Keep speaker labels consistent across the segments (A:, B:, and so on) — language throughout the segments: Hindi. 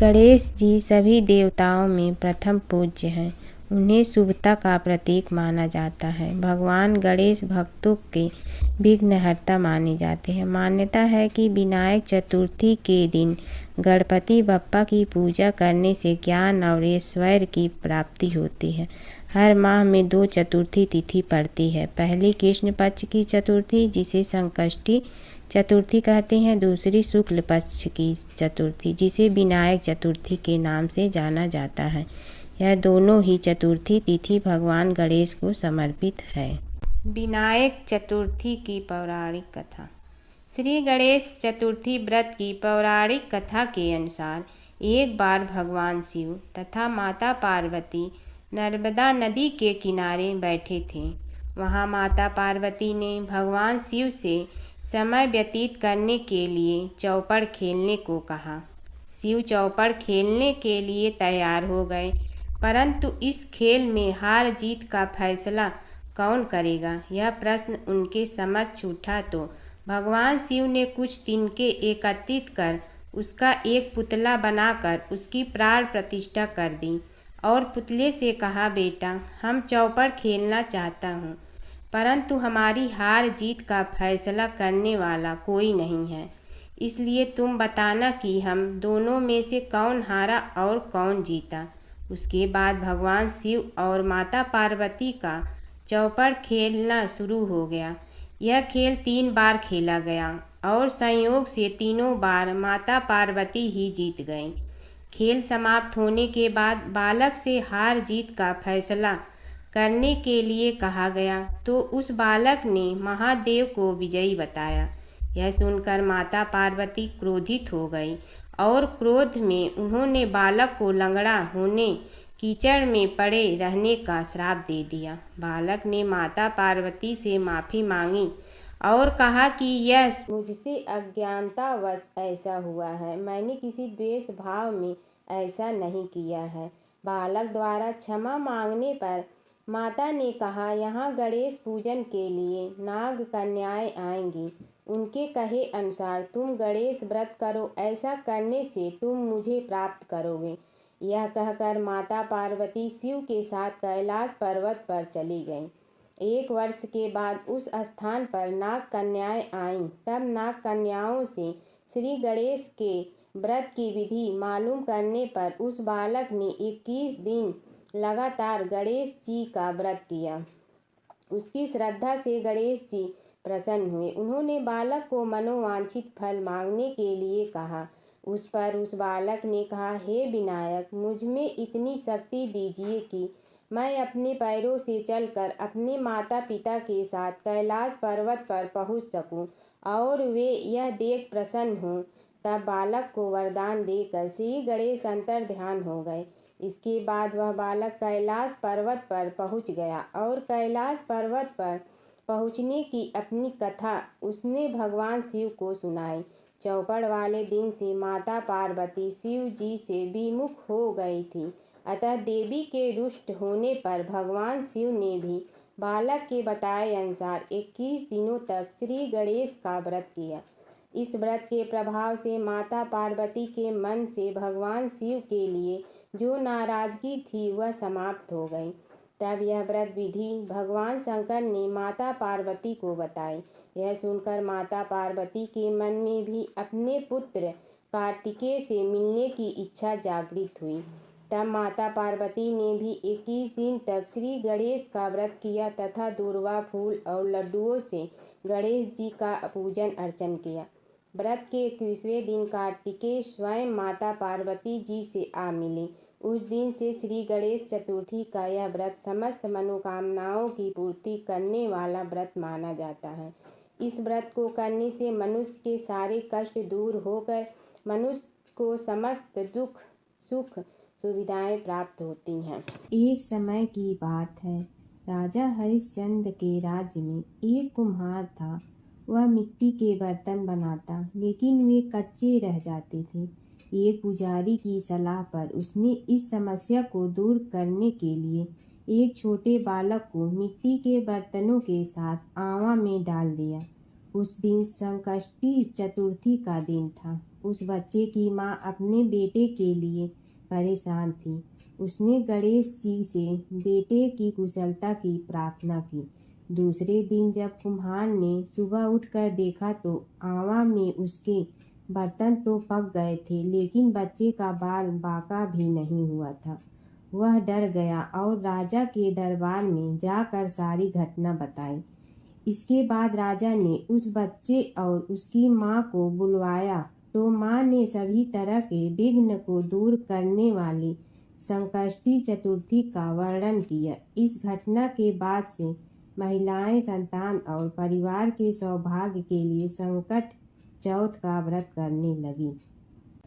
A: गणेश जी सभी देवताओं में प्रथम पूज्य हैं। उन्हें शुभता का प्रतीक माना जाता है। भगवान गणेश भक्तों के विघ्नहर्ता माने जाते हैं। मान्यता है कि विनायक चतुर्थी के दिन गणपति बप्पा की पूजा करने से ज्ञान और ऐश्वर्य की प्राप्ति होती है। हर माह में 2 चतुर्थी तिथि पड़ती है। पहली कृष्ण पक्ष की चतुर्थी जिसे संकष्टी चतुर्थी कहते हैं, दूसरी शुक्ल पक्ष की चतुर्थी जिसे विनायक चतुर्थी के नाम से जाना जाता है। यह दोनों ही चतुर्थी तिथि भगवान गणेश को समर्पित है। विनायक चतुर्थी की पौराणिक कथा। श्री गणेश चतुर्थी व्रत की पौराणिक कथा के अनुसार एक बार भगवान शिव तथा माता पार्वती नर्मदा नदी के किनारे बैठे थे। वहाँ माता पार्वती ने भगवान शिव से समय व्यतीत करने के लिए चौपड़ खेलने को कहा। शिव चौपड़ खेलने के लिए तैयार हो गए, परंतु इस खेल में हार जीत का फैसला कौन करेगा, यह प्रश्न उनके समक्ष उठा तो भगवान शिव ने कुछ तिनके एकत्रित कर उसका एक पुतला बनाकर उसकी प्राण प्रतिष्ठा कर दी और पुतले से कहा, बेटा, हम चौपड़ खेलना चाहता हूँ, परंतु हमारी हार जीत का फैसला करने वाला कोई नहीं है, इसलिए तुम बताना कि हम दोनों में से कौन हारा और कौन जीता। उसके बाद भगवान शिव और माता पार्वती का चौपड़ खेलना शुरू हो गया। यह खेल 3 बार खेला गया और संयोग से तीनों बार माता पार्वती ही जीत गईं। खेल समाप्त होने के बाद बालक से हार जीत का फैसला करने के लिए कहा गया तो उस बालक ने महादेव को विजयी बताया। यह सुनकर माता पार्वती क्रोधित हो गई और क्रोध में उन्होंने बालक को लंगड़ा होने कीचड़ में पड़े रहने का श्राप दे दिया। बालक ने माता पार्वती से माफ़ी मांगी और कहा कि यह मुझसे अज्ञानतावश ऐसा हुआ है, मैंने किसी द्वेष भाव में ऐसा नहीं किया है। बालक द्वारा क्षमा मांगने पर माता ने कहा, यहाँ गणेश पूजन के लिए नाग कन्याएं आएंगी, उनके कहे अनुसार तुम गणेश व्रत करो, ऐसा करने से तुम मुझे प्राप्त करोगे। यह कहकर माता पार्वती शिव के साथ कैलाश पर्वत पर चली गईं। 1 वर्ष के बाद उस स्थान पर नाग कन्याएं आईं। तब नाग कन्याओं से श्री गणेश के व्रत की विधि मालूम करने पर उस बालक ने 21 दिन लगातार गणेश जी का व्रत किया। उसकी श्रद्धा से गणेश जी प्रसन्न हुए। उन्होंने बालक को मनोवांछित फल मांगने के लिए कहा। उस पर उस बालक ने कहा, हे विनायक, मुझ में इतनी शक्ति दीजिए कि मैं अपने पैरों से चलकर अपने माता पिता के साथ कैलाश पर्वत पर पहुंच सकूं और वे यह देख प्रसन्न हों। तब बालक को वरदान देकर श्री गणेश अंतर्ध्यान हो गए। इसके बाद वह बालक कैलाश पर्वत पर पहुंच गया और कैलाश पर्वत पर पहुंचने की अपनी कथा उसने भगवान शिव को सुनाई। चौपड़ वाले दिन से माता पार्वती शिव जी से विमुख हो गई थी, अतः देवी के रुष्ट होने पर भगवान शिव ने भी बालक के बताए अनुसार 21 दिनों तक श्री गणेश का व्रत किया। इस व्रत के प्रभाव से माता पार्वती के मन से भगवान शिव के लिए जो नाराजगी थी वह समाप्त हो गई। तब यह व्रत विधि भगवान शंकर ने माता पार्वती को बताई। यह सुनकर माता पार्वती के मन में भी अपने पुत्र कार्तिकेय से मिलने की इच्छा जागृत हुई। तब माता पार्वती ने भी 21 दिन तक श्री गणेश का व्रत किया तथा दूर्वा फूल और लड्डुओं से गणेश जी का पूजन अर्चन किया। व्रत के 21वें दिन कार्तिकेय स्वयं माता पार्वती जी से आ मिले। उस दिन से श्री गणेश चतुर्थी का यह व्रत समस्त मनोकामनाओं की पूर्ति करने वाला व्रत माना जाता है। इस व्रत को करने से मनुष्य के सारे कष्ट दूर होकर मनुष्य को समस्त दुख सुख सुविधाएं प्राप्त होती हैं। एक समय की बात है, राजा हरिश्चंद्र के राज्य में एक कुम्हार था। वह मिट्टी के बर्तन बनाता, लेकिन वे कच्चे रह जाते थे। एक पुजारी की सलाह पर उसने इस समस्या को दूर करने के लिए एक छोटे बालक को मिट्टी के बर्तनों के साथ आवा में डाल दिया उस दिन संकष्टी चतुर्थी का दिन था। उस बच्चे की माँ अपने बेटे के लिए परेशान थी। उसने गणेश जी से बेटे की कुशलता की प्रार्थना की। दूसरे दिन जब कुम्हार ने सुबह उठकर देखा तो आवा में उसके बर्तन तो पक गए थे, लेकिन बच्चे का बाल बांका भी नहीं हुआ था। वह डर गया और राजा के दरबार में जाकर सारी घटना बताई। इसके बाद राजा ने उस बच्चे और उसकी माँ को बुलवाया तो माँ ने सभी तरह के विघ्न को दूर करने वाली संकष्टी चतुर्थी का वर्णन किया। इस घटना के बाद से महिलाएं संतान और परिवार के सौभाग्य के लिए संकट चौथ का व्रत करने लगी।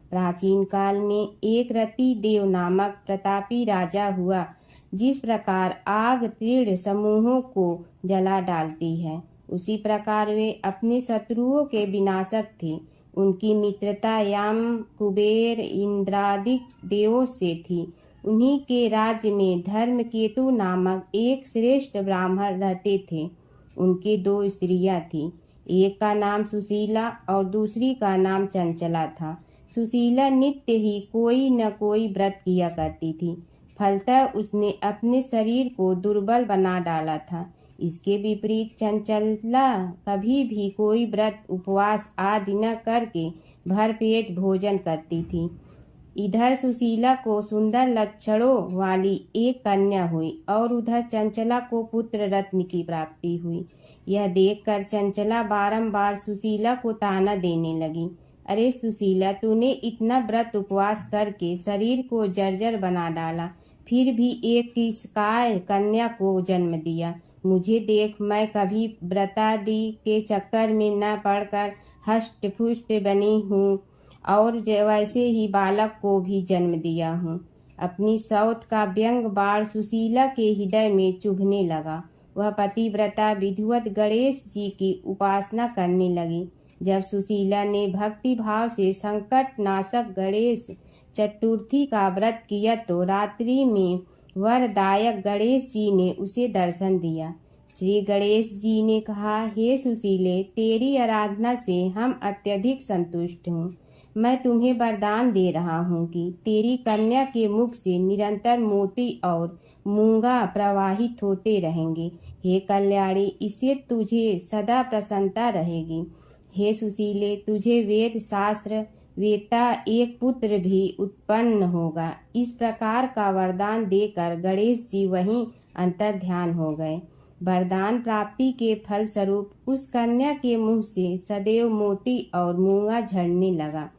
A: प्राचीन काल में एक रति देव नामक प्रतापी राजा हुआ। जिस प्रकार आग तीव्र समूहों को जला डालती है, उसी प्रकार वे अपने शत्रुओं के विनाशक थे। उनकी मित्रता यम, कुबेर, इंद्रादि देवों से थी। उन्हीं के राज्य में धर्मकेतु नामक एक श्रेष्ठ ब्राह्मण रहते थे। उनके 2 स्त्रियां थीं। एक का नाम सुशीला और दूसरी का नाम चंचला था। सुशीला नित्य ही कोई न कोई व्रत किया करती थी, फलतः उसने अपने शरीर को दुर्बल बना डाला था। इसके विपरीत चंचला कभी भी कोई व्रत उपवास आदि न करके भरपेट भोजन करती थी। इधर सुशीला को सुंदर लक्षणों वाली एक कन्या हुई और उधर चंचला को पुत्र रत्न की प्राप्ति हुई। यह देखकर चंचला बारंबार सुशीला को ताना देने लगी। अरे सुशीला, तूने इतना व्रत उपवास करके शरीर को जर्जर बना डाला, फिर भी एक किसकाय कन्या को जन्म दिया। मुझे देख, मैं कभी व्रतादि के चक्कर में न पड़कर हष्ट पुष्ट बनी हूँ और वैसे ही बालक को भी जन्म दिया हूँ। अपनी सौत का व्यंग बाण सुशीला के हृदय में चुभने लगा। वह पतिव्रता विधिवत गणेश जी की उपासना करने लगी। जब सुशीला ने भक्ति भाव से संकट नाशक गणेश चतुर्थी का व्रत किया तो रात्रि में वरदायक गणेश जी ने उसे दर्शन दिया। श्री गणेश जी ने कहा, हे सुशीले, तेरी आराधना से हम अत्यधिक संतुष्ट हूँ। मैं तुम्हें वरदान दे रहा हूँ कि तेरी कन्या के मुख से निरंतर मोती और मूंगा प्रवाहित होते रहेंगे। हे कल्याणी, इससे तुझे सदा प्रसन्नता रहेगी। हे सुशीले, तुझे वेद शास्त्र वेता एक पुत्र भी उत्पन्न होगा। इस प्रकार का वरदान देकर गणेश जी वहीं अंतर ध्यान हो गए। वरदान प्राप्ति के फल स्वरूप उस कन्या के मुंह से सदैव मोती और मूंगा झड़ने लगा।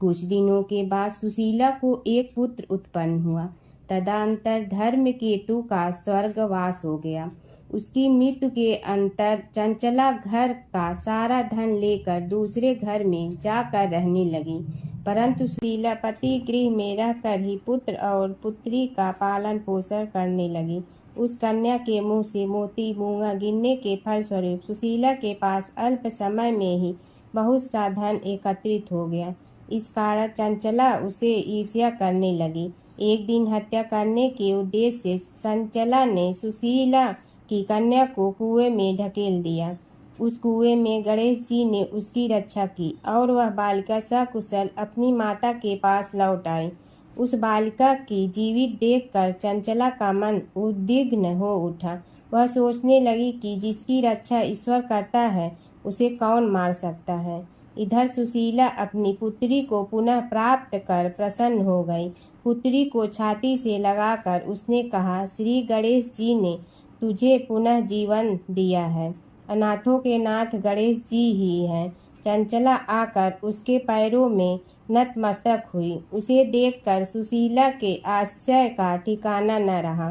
A: कुछ दिनों के बाद सुशीला को एक पुत्र उत्पन्न हुआ। तदंतर धर्मकेतु का स्वर्गवास हो गया। उसकी मृत्यु के अंतर चंचला घर का सारा धन लेकर दूसरे घर में जाकर रहने लगी, परंतु सुशीला पति गृह में रहकर ही पुत्र और पुत्री का पालन पोषण करने लगी। उस कन्या के मुंह से मोती मूंगा गिरने के फलस्वरूप सुशीला के पास अल्प समय में ही बहुत सा धन एकत्रित हो गया। इस कारण चंचला उसे ईर्ष्या करने लगी। एक दिन हत्या करने के उद्देश्य से चंचला ने सुशीला की कन्या को कुएं में ढकेल दिया। उस कुएं में गणेश जी ने उसकी रक्षा की और वह बालिका सकुशल अपनी माता के पास लौट आई। उस बालिका की जीवित देखकर चंचला का मन उद्विग्न हो उठा। वह सोचने लगी कि जिसकी रक्षा ईश्वर करता है उसे कौन मार सकता है। इधर सुशीला अपनी पुत्री को पुनः प्राप्त कर प्रसन्न हो गई। पुत्री को छाती से लगाकर उसने कहा, श्री गणेश जी ने तुझे पुनः जीवन दिया है। अनाथों के नाथ गणेश जी ही हैं। चंचला आकर उसके पैरों में नतमस्तक हुई। उसे देखकर सुशीला के आश्चर्य का ठिकाना न रहा।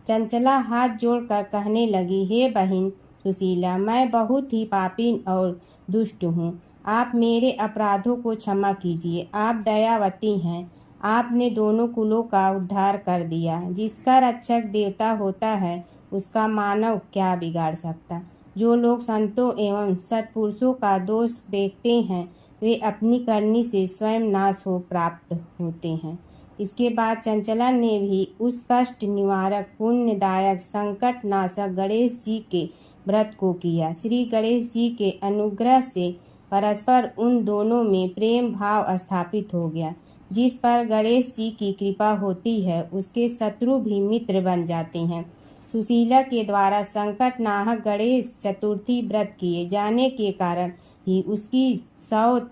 A: चंचला हाथ जोड़कर कहने लगी, हे बहन सुशीला, मैं बहुत ही पापीन और दुष्ट हूँ। आप मेरे अपराधों को क्षमा कीजिए। आप दयावती हैं। आपने दोनों कुलों का उद्धार कर दिया। जिसका रक्षक देवता होता है उसका मानव क्या बिगाड़ सकता। जो लोग संतों एवं सत्पुरुषों का दोष देखते हैं वे अपनी करनी से स्वयं नाश हो प्राप्त होते हैं। इसके बाद चंचला ने भी उस कष्ट निवारक पुण्यदायक संकट नाशक गणेश जी के व्रत को किया। श्री गणेश जी के अनुग्रह से परस्पर उन दोनों में प्रेम भाव स्थापित हो गया। जिस पर गणेश जी की कृपा होती है उसके शत्रु भी मित्र बन जाते हैं। सुशीला के द्वारा संकट नाहक गणेश चतुर्थी व्रत किए जाने के कारण ही उसकी सौत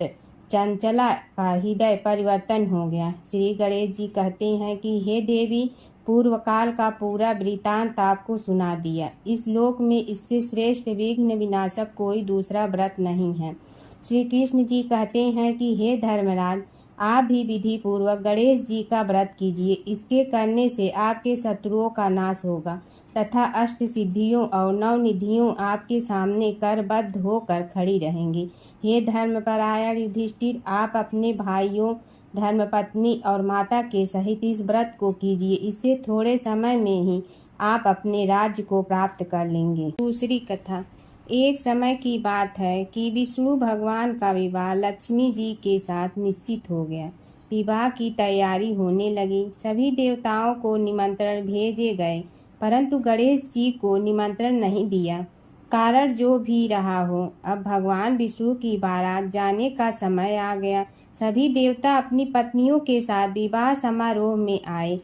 A: चंचला का हृदय परिवर्तन हो गया। श्री गणेश जी कहते हैं कि हे देवी, पूर्व काल का पूरा वृतांत आपको सुना दिया। इस लोक में इससे श्रेष्ठ विघ्न विनाशक कोई दूसरा व्रत नहीं है। श्री कृष्ण जी कहते हैं कि हे धर्मराज, आप भी विधि पूर्वक गणेश जी का व्रत कीजिए। इसके करने से आपके शत्रुओं का नाश होगा तथा अष्ट सिद्धियों और नवनिधियों आपके सामने करबद्ध होकर खड़ी रहेंगी। हे धर्मपरायण युधिष्ठिर, आप अपने भाइयों, धर्मपत्नी और माता के सहित इस व्रत को कीजिए। इससे थोड़े समय में ही आप अपने राज्य को प्राप्त कर लेंगे। दूसरी कथा। एक समय की बात है कि विष्णु भगवान का विवाह लक्ष्मी जी के साथ निश्चित हो गया। विवाह की तैयारी होने लगी। सभी देवताओं को निमंत्रण भेजे गए, परंतु गणेश जी को निमंत्रण नहीं दिया। कारण जो भी रहा हो, अब भगवान विष्णु की बारात जाने का समय आ गया। सभी देवता अपनी पत्नियों के साथ विवाह समारोह में आए।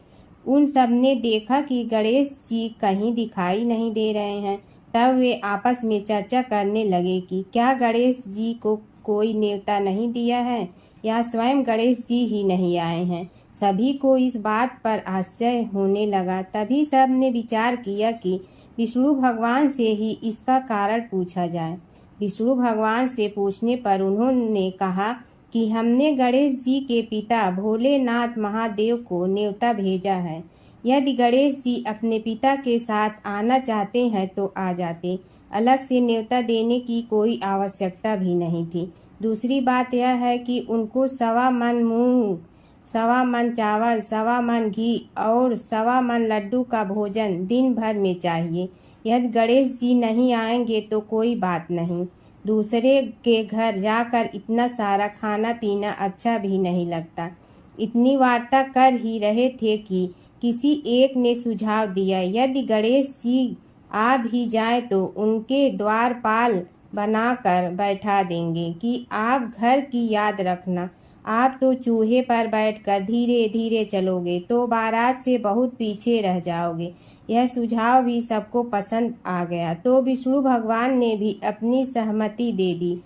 A: उन सब ने देखा कि गणेश जी कहीं दिखाई नहीं दे रहे हैं। तब वे आपस में चर्चा करने लगे कि क्या गणेश जी को कोई न्योता नहीं दिया है या स्वयं गणेश जी ही नहीं आए हैं। सभी को इस बात पर आश्चर्य होने लगा। तभी सब ने विचार किया कि विष्णु भगवान से ही इसका कारण पूछा जाए। विष्णु भगवान से पूछने पर उन्होंने कहा कि हमने गणेश जी के पिता भोलेनाथ महादेव को न्योता भेजा है। यदि गणेश जी अपने पिता के साथ आना चाहते हैं तो आ जाते। अलग से न्योता देने की कोई आवश्यकता भी नहीं थी। दूसरी बात यह है कि उनको 1.25 मन मूंग, 1.25 मन चावल, 1.25 मन घी और 1.25 मन लड्डू का भोजन दिन भर में चाहिए। यदि गणेश जी नहीं आएंगे तो कोई बात नहीं, दूसरे के घर जाकर इतना सारा खाना पीना अच्छा भी नहीं लगता। इतनी वार्ता कर ही रहे थे कि किसी एक ने सुझाव दिया, यदि गणेश जी आ भी जाए तो उनके द्वारपाल बनाकर बैठा देंगे कि आप घर की याद रखना। आप तो चूहे पर बैठकर धीरे धीरे चलोगे तो बारात से बहुत पीछे रह जाओगे। यह सुझाव भी सबको पसंद आ गया तो विष्णु भगवान ने भी अपनी सहमति दे दी।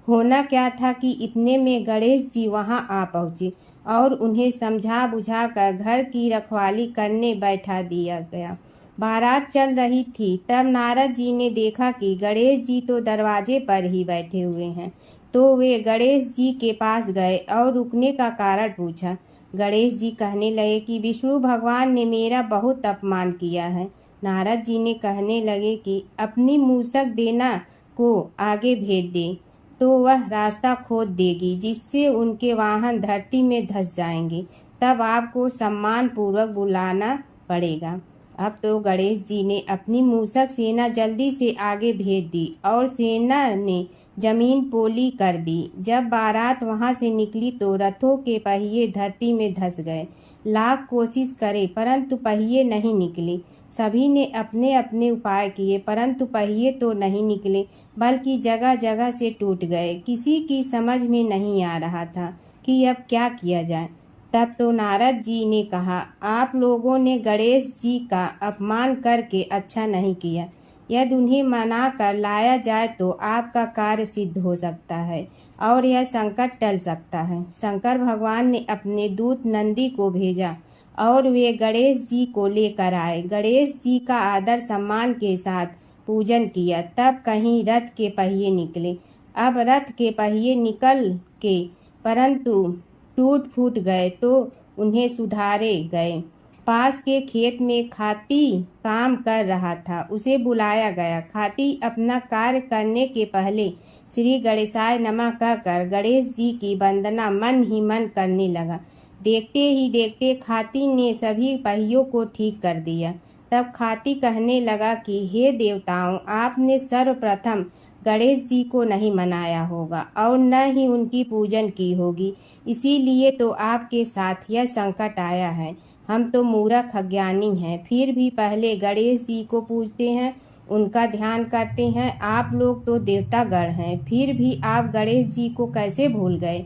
A: होना क्या था कि इतने में गणेश जी वहां आ पहुंचे और उन्हें समझा बुझाकर घर की रखवाली करने बैठा दिया गया। बारात चल रही थी, तब नारद जी ने देखा कि गणेश जी तो दरवाजे पर ही बैठे हुए हैं। तो वे गणेश जी के पास गए और रुकने का कारण पूछा। गणेश जी कहने लगे कि विष्णु भगवान ने मेरा बहुत अपमान किया है। नारद जी ने कहने लगे कि अपनी मूसक देना को आगे भेज दे तो वह रास्ता खोद देगी, जिससे उनके वाहन धरती में धंस जाएंगे। तब आपको सम्मान पूर्वक बुलाना पड़ेगा। अब तो गणेश जी ने अपनी मूसक सेना जल्दी से आगे भेज दी और सेना ने जमीन पोली कर दी। जब बारात वहां से निकली तो रथों के पहिए धरती में धंस गए। लाख कोशिश करे परंतु पहिए नहीं निकले। सभी ने अपने अपने उपाय किए परंतु पहिए तो नहीं निकले, बल्कि जगह जगह से टूट गए। किसी की समझ में नहीं आ रहा था कि अब क्या किया जाए। तब तो नारद जी ने कहा, आप लोगों ने गणेश जी का अपमान करके अच्छा नहीं किया। यदि उन्हें मना कर लाया जाए तो आपका कार्य सिद्ध हो सकता है और यह संकट टल सकता है। शंकर भगवान ने अपने दूत नंदी को भेजा और वे गणेश जी को लेकर आए। गणेश जी का आदर सम्मान के साथ पूजन किया। तब कहीं रथ के पहिए निकले। अब रथ के पहिए निकल के परंतु टूट फूट गए तो उन्हें सुधारे गए। पास के खेत में खाती काम कर रहा था, उसे बुलाया गया। खाती अपना कार्य करने के पहले श्री गणेशाय नमः कहकर गणेश जी की वंदना मन ही मन करने लगा। देखते ही देखते खाती ने सभी पहियों को ठीक कर दिया। तब खाती कहने लगा कि हे देवताओं, आपने सर्वप्रथम गणेश जी को नहीं मनाया होगा और न ही उनकी पूजन की होगी, इसीलिए तो आपके साथ यह संकट आया है। हम तो मूर्ख अज्ञानी हैं, फिर भी पहले गणेश जी को पूजते हैं, उनका ध्यान करते हैं। आप लोग तो देवतागण हैं, फिर भी आप गणेश जी को कैसे भूल गए?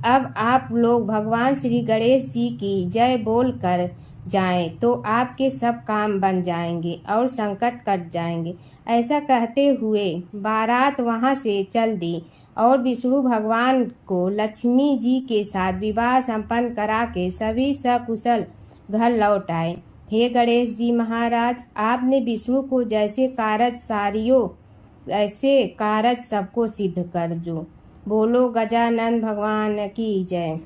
A: अब आप लोग भगवान श्री गणेश जी की जय बोल कर जाएं तो आपके सब काम बन जाएंगे और संकट कट जाएंगे। ऐसा कहते हुए बारात वहां से चल दी और विष्णु भगवान को लक्ष्मी जी के साथ विवाह संपन्न करा के सभी सकुशल घर लौट आए। हे गणेश जी महाराज, आपने विष्णु को जैसे कारज सारियो ऐसे कारज सबको सिद्ध कर जो। बोलो गजानन भगवान की जय।